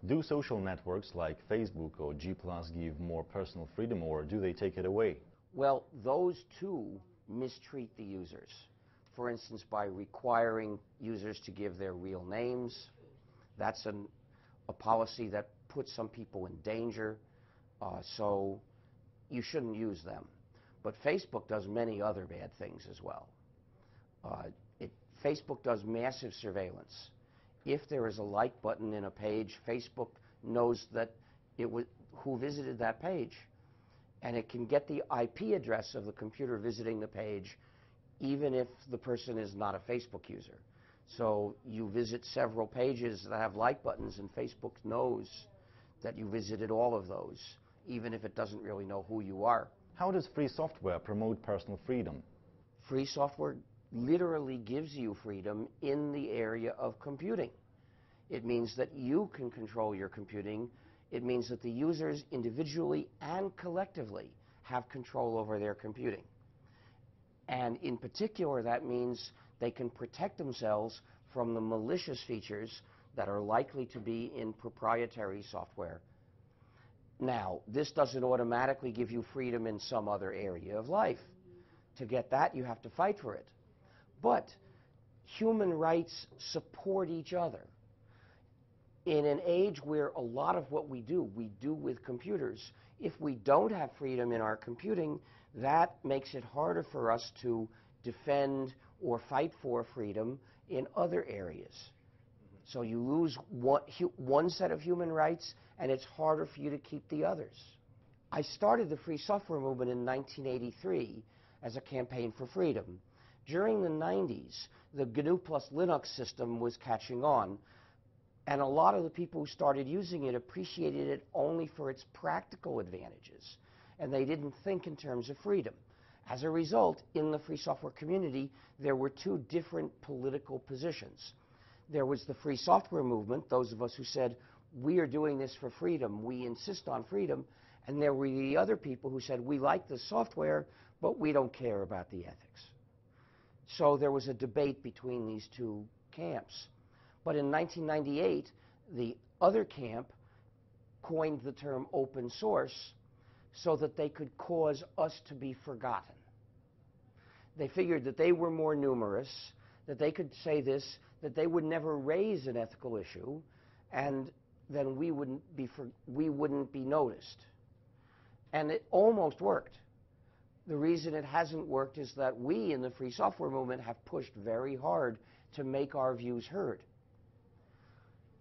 Do social networks like Facebook or G+ give more personal freedom, or do they take it away? Well, those too mistreat the users. For instance, by requiring users to give their real names. That's a policy that puts some people in danger, so you shouldn't use them. But Facebook does many other bad things as well. Facebook does massive surveillance. If there is a like button in a page, Facebook knows that who visited that page, and it can get the IP address of the computer visiting the page, even if the person is not a Facebook user. So you visit several pages that have like buttons, and Facebook knows that you visited all of those, even if it doesn't really know who you are. How does free software promote personal freedom? Free software literally gives you freedom in the area of computing. It means that you can control your computing. It means that the users individually and collectively have control over their computing. And in particular, that means they can protect themselves from the malicious features that are likely to be in proprietary software. Now, this doesn't automatically give you freedom in some other area of life. To get that, you have to fight for it. But human rights support each other. In an age where a lot of what we do with computers, if we don't have freedom in our computing, that makes it harder for us to defend or fight for freedom in other areas. So you lose one set of human rights, and it's harder for you to keep the others. I started the free software movement in 1983 as a campaign for freedom. During the 90s, the GNU plus Linux system was catching on, and a lot of the people who started using it appreciated it only for its practical advantages, and they didn't think in terms of freedom. As a result, in the free software community, there were two different political positions. There was the free software movement, those of us who said, we are doing this for freedom, we insist on freedom, and there were the other people who said, we like the software, but we don't care about the ethics. So there was a debate between these two camps. But in 1998, the other camp coined the term open source so that they could cause us to be forgotten. They figured that they were more numerous, that they could say this, that they would never raise an ethical issue, and then we wouldn't be noticed. And it almost worked. The reason it hasn't worked is that we in the free software movement have pushed very hard to make our views heard.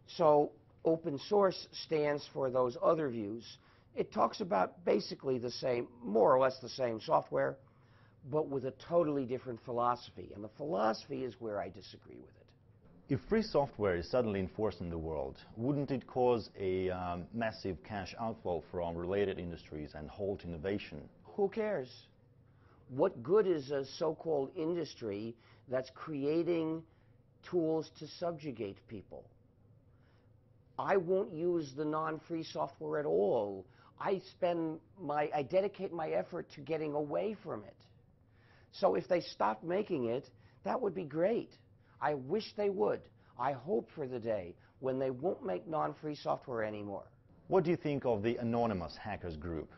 So open source stands for those other views. It talks about basically the same, more or less the same software, but with a totally different philosophy. And the philosophy is where I disagree with it. If free software is suddenly enforced in the world, wouldn't it cause a massive cash outflow from related industries and halt innovation? Who cares? What good is a so-called industry that's creating tools to subjugate people? I won't use the non-free software at all. I dedicate my effort to getting away from it. So if they stopped making it, that would be great. I wish they would. I hope for the day when they won't make non-free software anymore. What do you think of the anonymous hackers group?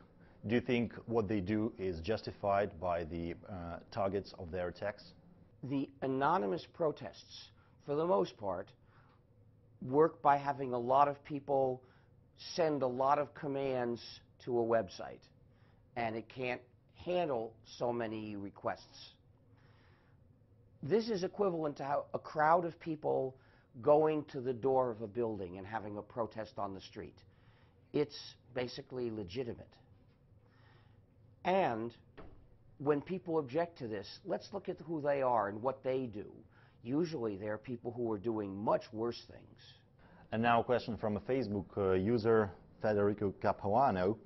Do you think what they do is justified by the targets of their attacks? The anonymous protests, for the most part, work by having a lot of people send a lot of commands to a website, and it can't handle so many requests. This is equivalent to how a crowd of people going to the door of a building and having a protest on the street. It's basically legitimate. And when people object to this, let's look at who they are and what they do. Usually they're people who are doing much worse things. And now a question from a Facebook user, Federico Capuano.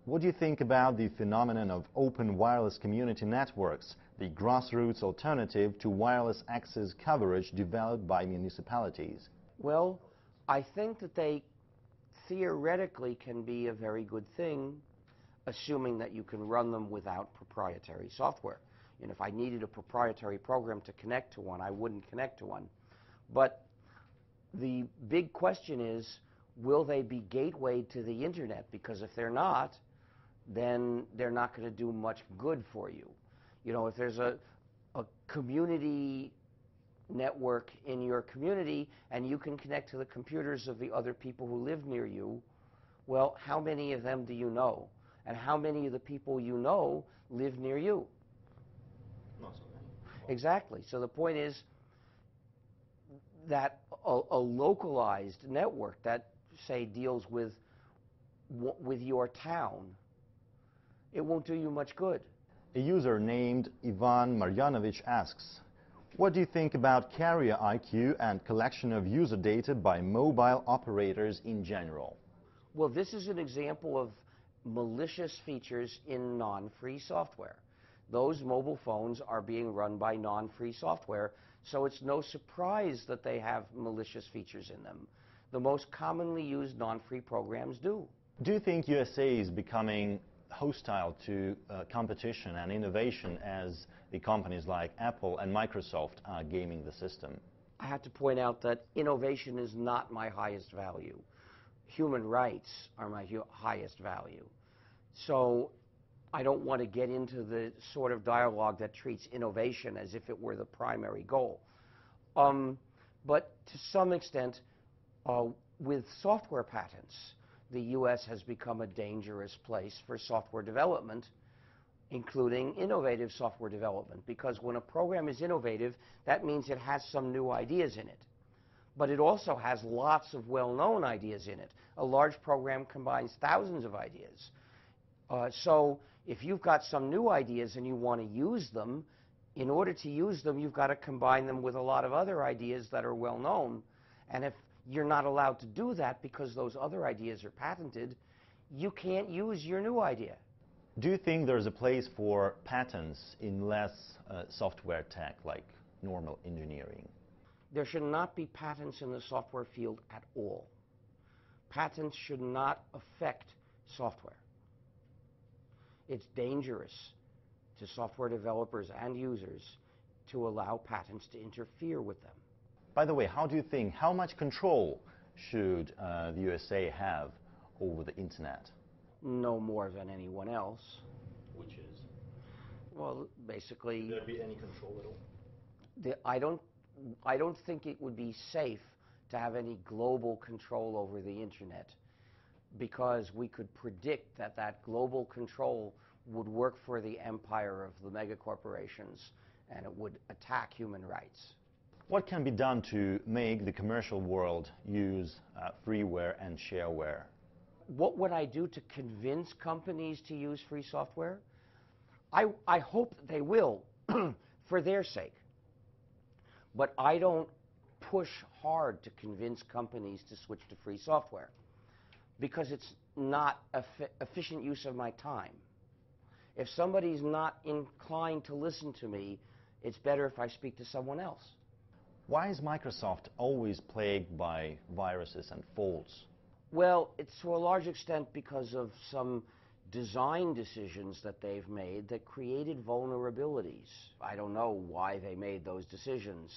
What do you think about the phenomenon of open wireless community networks, the grassroots alternative to wireless access coverage developed by municipalities? Well, I think that they theoretically can be a very good thing, assuming that you can run them without proprietary software. And if I needed a proprietary program to connect to one, I wouldn't connect to one. But the big question is, will they be gatewayed to the internet? Because if they're not, then they're not going to do much good for you. You know, if there's a community network in your community and you can connect to the computers of the other people who live near you, well, how many of them do you know? And how many of the people you know live near you? Not so many. Exactly. So the point is that a localized network that, say, deals with your town, it won't do you much good. A user named Ivan Marjanovic asks, what do you think about carrier IQ and collection of user data by mobile operators in general? Well, this is an example of malicious features in non-free software. Those mobile phones are being run by non-free software, so it's no surprise that they have malicious features in them. The most commonly used non-free programs do. Do you think USA is becoming hostile to competition and innovation as the companies like Apple and Microsoft are gaming the system? I have to point out that innovation is not my highest value. Human rights are my highest value. So I don't want to get into the sort of dialogue that treats innovation as if it were the primary goal. But to some extent, with software patents, the U.S. has become a dangerous place for software development, including innovative software development, because when a program is innovative, that means it has some new ideas in it. But it also has lots of well-known ideas in it. A large program combines thousands of ideas. So if you've got some new ideas and you want to use them, in order to use them, you've got to combine them with a lot of other ideas that are well-known. And if you're not allowed to do that because those other ideas are patented, you can't use your new idea. Do you think there's a place for patents in less software tech, like normal engineering? There should not be patents in the software field at all. Patents should not affect software. It's dangerous to software developers and users to allow patents to interfere with them. By the way, how do you think, how much control should the USA have over the internet? No more than anyone else. Which is? Well, basically, Would there be any control at all? I don't think it would be safe to have any global control over the internet, because we could predict that that global control would work for the empire of the megacorporations and it would attack human rights. What can be done to make the commercial world use freeware and shareware? What would I do to convince companies to use free software? I hope that they will for their sake. But I don't push hard to convince companies to switch to free software because it's not efficient use of my time. If somebody's not inclined to listen to me, it's better if I speak to someone else. Why is Microsoft always plagued by viruses and faults? Well, it's to a large extent because of some design decisions that they've made that created vulnerabilities. I don't know why they made those decisions,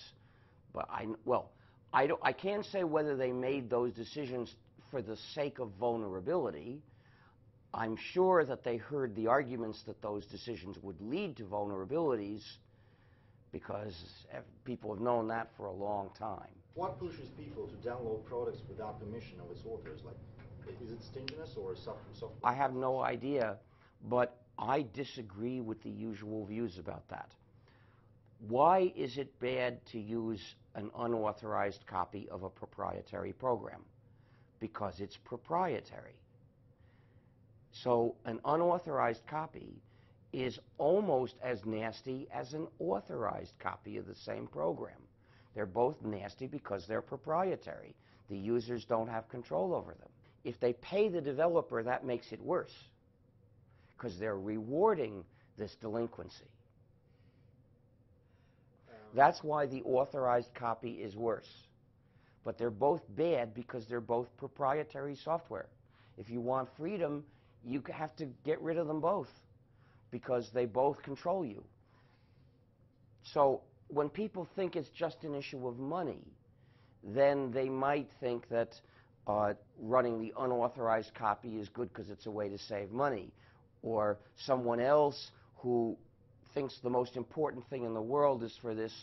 but I can't say whether they made those decisions for the sake of vulnerability. I'm sure that they heard the arguments that those decisions would lead to vulnerabilities, because people have known that for a long time. What pushes people to download products without permission of its authors? Like, is it stinginess or software? I have no idea, but I disagree with the usual views about that. Why is it bad to use an unauthorized copy of a proprietary program? Because it's proprietary. So an unauthorized copy is almost as nasty as an authorized copy of the same program. They're both nasty because they're proprietary. The users don't have control over them. If they pay the developer, that makes it worse, because they're rewarding this delinquency. That's why the authorized copy is worse. But they're both bad because they're both proprietary software. If you want freedom, you have to get rid of them both, because they both control you. So when people think it's just an issue of money, then they might think that running the unauthorized copy is good because it's a way to save money, or someone else who thinks the most important thing in the world is for this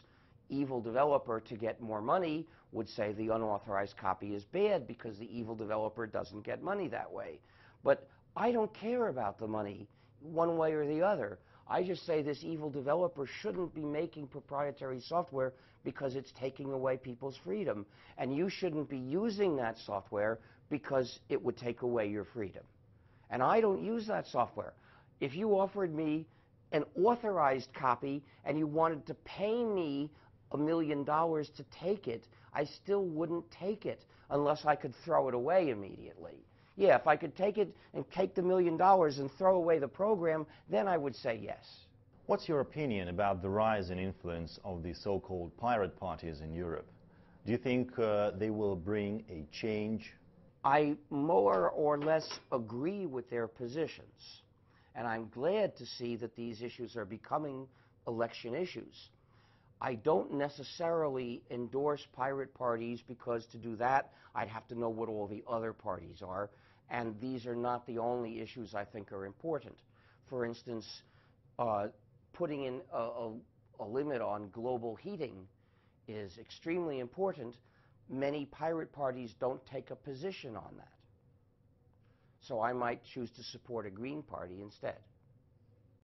evil developer to get more money would say the unauthorized copy is bad because the evil developer doesn't get money that way. But I don't care about the money one way or the other. I just say this evil developer shouldn't be making proprietary software because it's taking away people's freedom. And you shouldn't be using that software because it would take away your freedom. And I don't use that software. If you offered me an authorized copy and you wanted to pay me $1 million to take it, I still wouldn't take it unless I could throw it away immediately. Yeah, if I could take it and take the $1 million and throw away the program, then I would say yes. What's your opinion about the rise in influence of the so-called pirate parties in Europe? Do you think they will bring a change? I more or less agree with their positions, and I'm glad to see that these issues are becoming election issues. I don't necessarily endorse pirate parties because to do that, I'd have to know what all the other parties are, and these are not the only issues I think are important. For instance, putting in a limit on global heating is extremely important. Many pirate parties don't take a position on that. So I might choose to support a Green Party instead.